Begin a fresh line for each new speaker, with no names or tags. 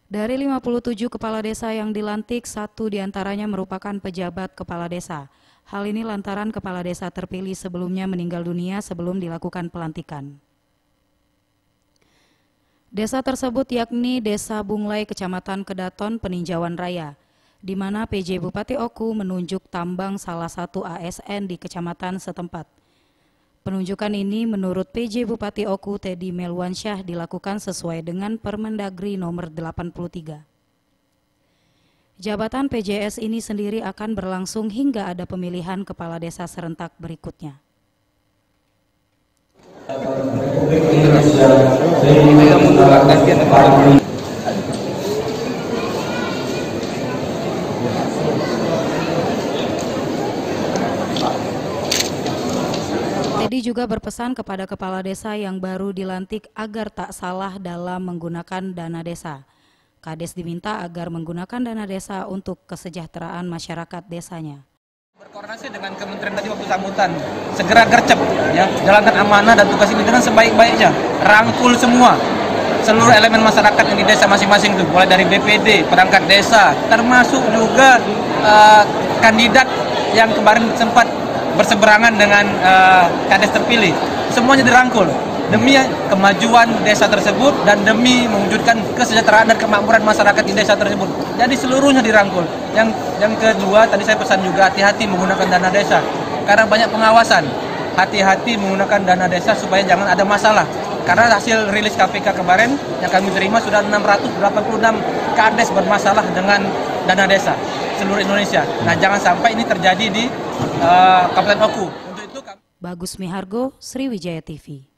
Dari 57 kepala desa yang dilantik, 1 diantaranya merupakan pejabat kepala desa. Hal ini lantaran kepala desa terpilih sebelumnya meninggal dunia sebelum dilakukan pelantikan. Desa tersebut yakni Desa Bunglai, Kecamatan Kedaton, Peninjauan Raya, di mana PJ Bupati Oku menunjuk tambang salah satu ASN di kecamatan setempat. Penunjukan ini menurut PJ Bupati Oku Teddy Melwansyah dilakukan sesuai dengan Permendagri nomor 83. Jabatan PJS ini sendiri akan berlangsung hingga ada pemilihan kepala desa serentak berikutnya. Teddy juga berpesan kepada kepala desa yang baru dilantik agar tak salah dalam menggunakan dana desa. Kades diminta agar menggunakan dana desa untuk kesejahteraan masyarakat desanya.
Berkoordinasi dengan Kementerian tadi waktu sambutan, segera gercep, ya, jalankan amanah dan tugas ini dengan sebaik-baiknya, rangkul semua, seluruh elemen masyarakat yang di desa masing-masing itu, mulai dari BPD, perangkat desa, termasuk juga kandidat yang kemarin sempat berseberangan dengan kades terpilih, semuanya dirangkul demi kemajuan desa tersebut dan demi mewujudkan kesejahteraan dan kemakmuran masyarakat di desa tersebut. Jadi seluruhnya dirangkul. Yang kedua, tadi saya pesan juga hati-hati menggunakan dana desa karena banyak pengawasan. Hati-hati menggunakan dana desa supaya jangan ada masalah. Karena hasil rilis KPK kemarin yang kami terima sudah 686 kades bermasalah dengan dana desa seluruh Indonesia. Nah, jangan sampai ini terjadi di Kabupaten Oku. Untuk itu
Bagus Mihargo, Sriwijaya TV.